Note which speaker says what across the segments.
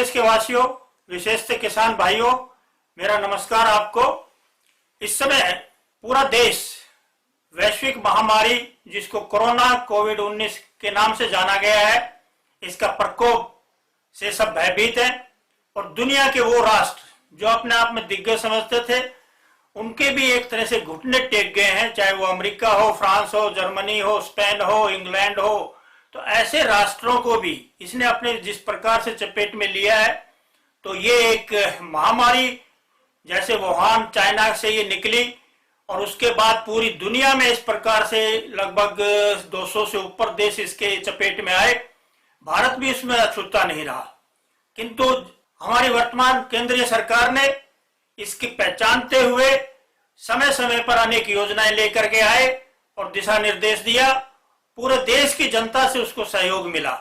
Speaker 1: प्रदेश के वासियों, विशेषतः किसान भाइयों, मेरा नमस्कार आपको। इस समय पूरा देश वैश्विक महामारी जिसको कोरोना कोविड-19 के नाम से जाना गया है, इसका प्रकोप से सब भयभीत है और दुनिया के वो राष्ट्र जो अपने आप में दिग्गज समझते थे, उनके भी एक तरह से घुटने टेक गए हैं, चाहे वो अमेरिका हो, फ्रांस हो, जर्मनी हो, स्पेन हो, इंग्लैंड हो। तो ऐसे राष्ट्रों को भी इसने अपने जिस प्रकार से चपेट में लिया है, तो ये एक महामारी जैसे वुहान चाइना से ये निकली और उसके बाद पूरी दुनिया में इस प्रकार से लगभग 200 से ऊपर देश इसके चपेट में आए। भारत भी इसमें अछूता नहीं रहा, किंतु हमारी वर्तमान केंद्रीय सरकार ने इसकी पहचानते हुए समय समय पर अनेक योजनाएं लेकर के आए और दिशा निर्देश दिया। पूरे देश की जनता से उसको सहयोग मिला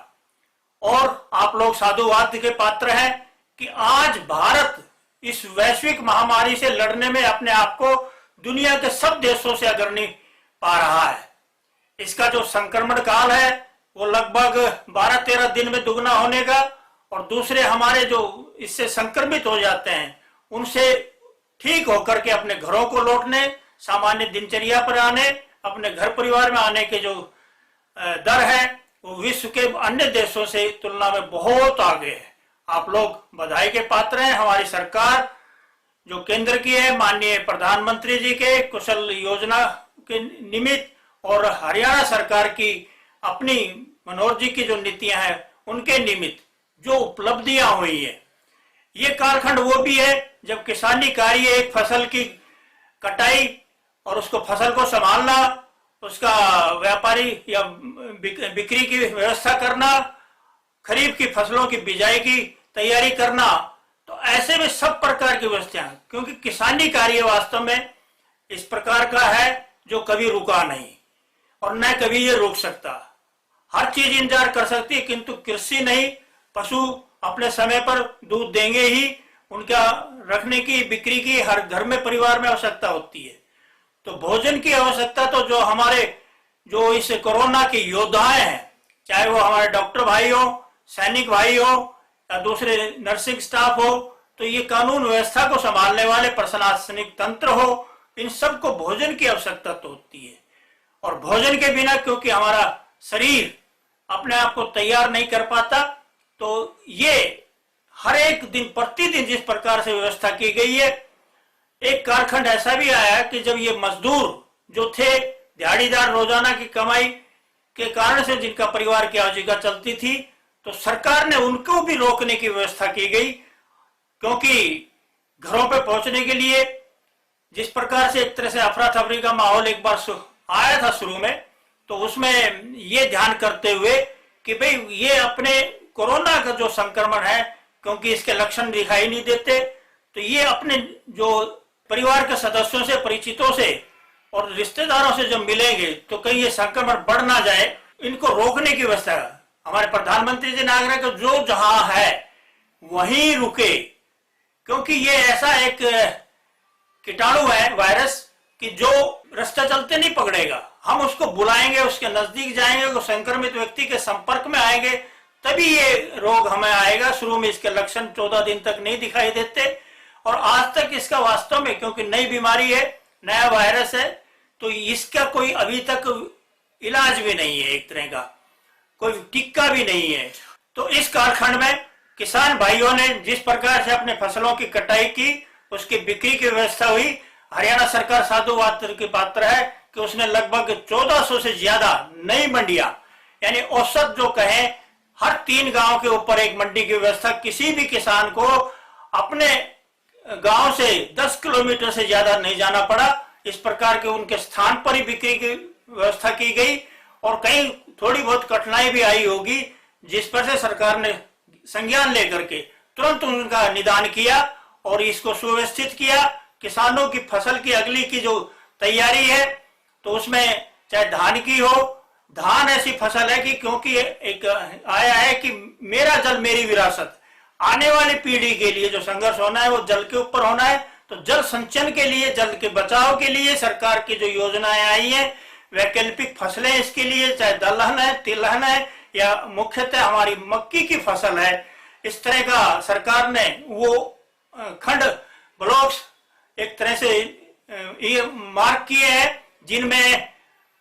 Speaker 1: और आप लोग साधुवाद के पात्र हैं कि आज भारत इस वैश्विक महामारी से लड़ने में अपने आप को दुनिया के सब देशों से अग्रणी पा रहा है। इसका जो संक्रमण काल है वो लगभग 12-13 दिन में दुगना होने का, और दूसरे हमारे जो इससे संक्रमित हो जाते हैं उनसे ठीक होकर के अपने घरों को लौटने, सामान्य दिनचर्या पर आने, अपने घर परिवार में आने के जो दर है वो विश्व के अन्य देशों से तुलना में बहुत आगे है। आप लोग बधाई के पात्र हैं। हमारी सरकार जो केंद्र की है, माननीय प्रधानमंत्री जी के कुशल योजना के निमित्त और हरियाणा सरकार की अपनी मनोहर जी की जो नीतियां हैं उनके निमित्त जो उपलब्धियां हुई है, ये कालखंड वो भी है जब किसानी कार्य, एक फसल की कटाई और उसको फसल को संभालना, उसका व्यापारी या बिक्री की व्यवस्था करना, खरीफ की फसलों की बिजाई की तैयारी करना, तो ऐसे में सब प्रकार की व्यवस्थाएं, क्योंकि किसानी कार्य वास्तव में इस प्रकार का है जो कभी रुका नहीं और न कभी ये रुक सकता। हर चीज इंतजार कर सकती है, किंतु कृषि नहीं। पशु अपने समय पर दूध देंगे ही, उनका रखने की, बिक्री की हर घर में परिवार में आवश्यकता होती है। तो भोजन की आवश्यकता तो जो हमारे जो इस कोरोना के योद्धाएं हैं, चाहे वो हमारे डॉक्टर भाई हो, सैनिक भाई हो या दूसरे नर्सिंग स्टाफ हो, तो ये कानून व्यवस्था को संभालने वाले प्रशासनिक तंत्र हो, इन सबको भोजन की आवश्यकता तो होती है। और भोजन के बिना क्योंकि हमारा शरीर अपने आप को तैयार नहीं कर पाता, तो ये हर एक दिन प्रतिदिन जिस प्रकार से व्यवस्था की गई है, एक कालखंड ऐसा भी आया कि जब ये मजदूर जो थे, दिहाड़ीदार रोजाना की कमाई के कारण से जिनका परिवार की आजीविका चलती थी, तो सरकार ने उनको भी रोकने की व्यवस्था की गई, क्योंकि घरों पे पहुंचने के लिए जिस प्रकार से एक तरह से अफरा तफरी का माहौल एक बार आया था शुरू में, तो उसमें ये ध्यान करते हुए कि भाई ये अपने कोरोना का जो संक्रमण है, क्योंकि इसके लक्षण दिखाई नहीं देते, तो ये अपने जो परिवार के सदस्यों से, परिचितों से और रिश्तेदारों से जब मिलेंगे तो कहीं ये संक्रमण बढ़ ना जाए, इनको रोकने की व्यवस्था हमारे प्रधानमंत्री जी ने आग्रह किया, जो जहां है वहीं रुके, क्योंकि ये ऐसा एक कीटाणु है, वायरस, कि जो रास्ते चलते नहीं पकड़ेगा। हम उसको बुलाएंगे, उसके नजदीक जाएंगे, वो संक्रमित व्यक्ति के संपर्क में आएंगे, तभी ये रोग हमें आएगा। शुरू में इसके लक्षण 14 दिन तक नहीं दिखाई देते और आज तक इसका वास्तव में, क्योंकि नई बीमारी है, नया वायरस है, तो इसका कोई अभी तक इलाज भी नहीं है, एक तरह का कोई टीका भी नहीं है। तो इस कालखंड में किसान भाइयों ने जिस प्रकार से अपने फसलों की कटाई की, उसकी बिक्री की व्यवस्था हुई। हरियाणा सरकार साधुवाद की पात्र है कि उसने लगभग 1400 से ज्यादा नई मंडियां, यानी औसत जो कहें हर 3 गांव के ऊपर एक मंडी की व्यवस्था, किसी भी किसान को अपने गांव से 10 किलोमीटर से ज्यादा नहीं जाना पड़ा। इस प्रकार के उनके स्थान पर ही बिक्री की व्यवस्था की गई और कहीं थोड़ी बहुत कठिनाई भी आई होगी, जिस पर से सरकार ने संज्ञान लेकर के तुरंत उनका निदान किया और इसको सुव्यवस्थित किया। किसानों की फसल की अगली की जो तैयारी है, तो उसमें चाहे धान की हो, धान ऐसी फसल है कि क्योंकि एक आया है कि मेरा जल मेरी विरासत, आने वाली पीढ़ी के लिए जो संघर्ष होना है वो जल के ऊपर होना है। तो जल संचयन के लिए, जल के बचाव के लिए सरकार की जो योजनाएं आई हैं, वैकल्पिक फसलें इसके लिए, चाहे दलहन है, तिलहन है या मुख्यतः हमारी मक्की की फसल है, इस तरह का सरकार ने वो खंड ब्लॉक्स एक तरह से ये मार्क किए हैं जिनमें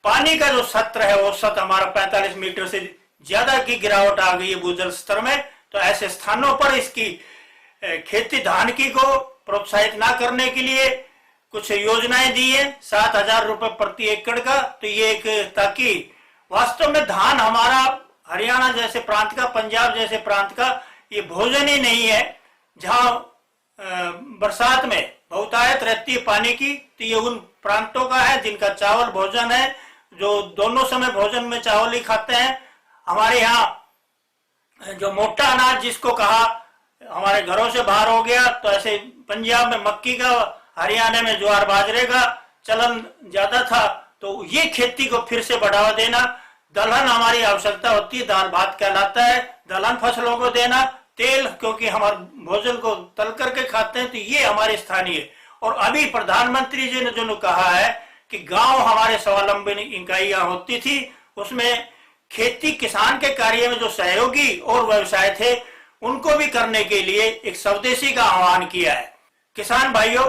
Speaker 1: पानी का जो सत्र है औसत हमारा 45 मीटर से ज्यादा की गिरावट आ गई है भूजल स्तर में। तो ऐसे स्थानों पर इसकी खेती धान की को प्रोत्साहित ना करने के लिए कुछ योजनाएं दी है 7,000 रुपए प्रति एकड़ का। तो ये एक ताकि वास्तव में धान हमारा हरियाणा जैसे प्रांत का, पंजाब जैसे प्रांत का ये भोजन ही नहीं है जहां बरसात में बहुतायत रहती है पानी की। तो ये उन प्रांतों का है जिनका चावल भोजन है, जो दोनों समय भोजन में चावल ही खाते हैं। हमारे यहाँ जो मोटा अनाज जिसको कहा हमारे घरों से बाहर हो गया, तो ऐसे पंजाब में मक्की का, हरियाणा में ज्वार बाजरे का चलन ज्यादा था। तो ये खेती को फिर से बढ़ावा देना, दलहन हमारी आवश्यकता होती है, दाल भात कहलाता है, दलहन फसलों को देना, तेल क्योंकि हमारे भोजन को तल करके खाते हैं, तो ये हमारे स्थानीय। और अभी प्रधानमंत्री जी ने जो कहा है कि गांव हमारे स्वावलंबन इकाइयां होती थी, उसमें खेती किसान के कार्य में जो सहयोगी और व्यवसाय थे उनको भी करने के लिए एक स्वदेशी का आह्वान किया है। किसान भाइयों,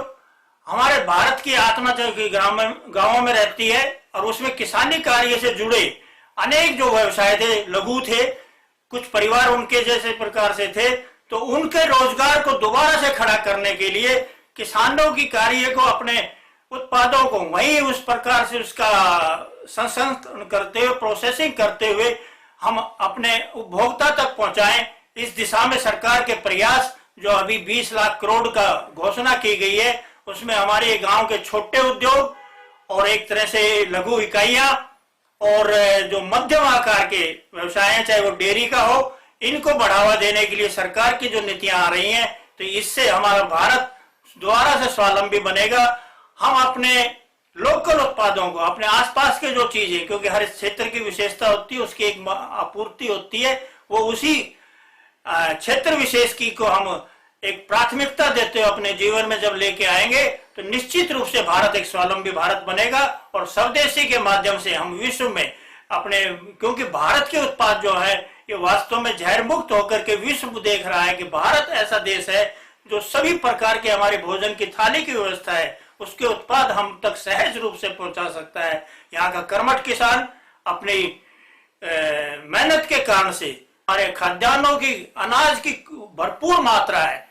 Speaker 1: हमारे भारत की आत्मा जो गांवों में रहती है और उसमें किसानी कार्य से जुड़े अनेक जो व्यवसाय थे, लघु थे, कुछ परिवार उनके जैसे प्रकार से थे, तो उनके रोजगार को दोबारा से खड़ा करने के लिए किसानों की कार्य को, अपने उत्पादों को वहीं उस प्रकार से उसका संस्करण करते हुए, प्रोसेसिंग करते हुए हम अपने उपभोक्ता तक पहुंचाएं। इस दिशा में सरकार के प्रयास जो अभी 20 लाख करोड़ का घोषणा की गई है, उसमें हमारे गांव के छोटे उद्योग और एक तरह से लघु इकाइयां और जो मध्यम आकार के व्यवसाय हैं, चाहे वो डेयरी का हो, इनको बढ़ावा देने के लिए सरकार की जो नीतियां आ रही हैं, तो इससे हमारा भारत दोबारा से स्वावलंबी बनेगा। हम अपने लोकल उत्पादों को, अपने आसपास के जो चीजें, क्योंकि हर क्षेत्र की विशेषता होती है, उसकी एक आपूर्ति होती है, वो उसी क्षेत्र विशेष की को हम एक प्राथमिकता देते हुए अपने जीवन में जब लेके आएंगे, तो निश्चित रूप से भारत एक स्वावलंबी भारत बनेगा। और स्वदेशी के माध्यम से हम विश्व में अपने, क्योंकि भारत के उत्पाद जो है ये वास्तव में जहर मुक्त होकर के विश्व देख रहा है कि भारत ऐसा देश है जो सभी प्रकार के हमारे भोजन की थाली की व्यवस्था है, उसके उत्पाद हम तक सहज रूप से पहुंचा सकता है। यहाँ का कर्मठ किसान अपनी मेहनत के कारण से हमारे खाद्यान्नों की, अनाज की भरपूर मात्रा है।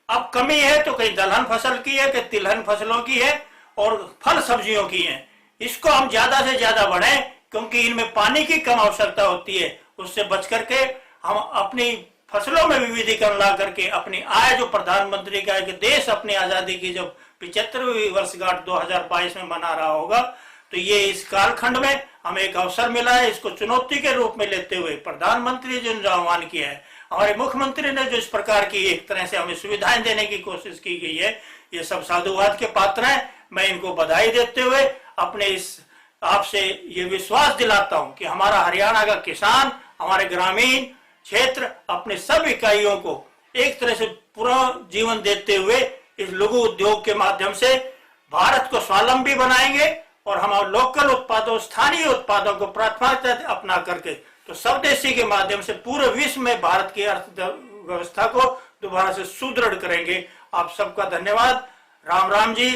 Speaker 1: अब कमी है तो कहीं दलहन फसल की है, कहीं तिलहन फसलों की है और फल सब्जियों की है। इसको हम ज्यादा से ज्यादा बढ़ाएं, क्योंकि इनमें पानी की कम आवश्यकता होती है। उससे बच करके हम अपनी फसलों में विविधीकरण ला करके अपनी आय, जो प्रधानमंत्री का है कि देश अपनी आजादी की जब 75वीं वर्षगांठ 2022 में मना रहा होगा, तो ये इस कालखंड में हमें एक अवसर मिला है। इसको चुनौती के रूप में लेते हुए प्रधानमंत्री जी ने जो आह्वान किया है, हमारे मुख्यमंत्री ने जो इस प्रकार की एक तरह से हमें सुविधाएं देने की कोशिश की गई है, ये सब साधुवाद के पात्र हैं। मैं इनको बधाई देते हुए अपने इस आपसे ये विश्वास दिलाता हूं कि हमारा हरियाणा का किसान, हमारे ग्रामीण क्षेत्र अपने सब इकाइयों को एक तरह से पूरा जीवन देते हुए इस लघु उद्योग के माध्यम से भारत को स्वावलंबी बनाएंगे और हम लोकल उत्पादों, स्थानीय उत्पादों को प्राथमिकता अपना करके तो स्वदेशी के माध्यम से पूरे विश्व में भारत की अर्थव्यवस्था को दोबारा से सुदृढ़ करेंगे। आप सबका धन्यवाद। राम राम जी।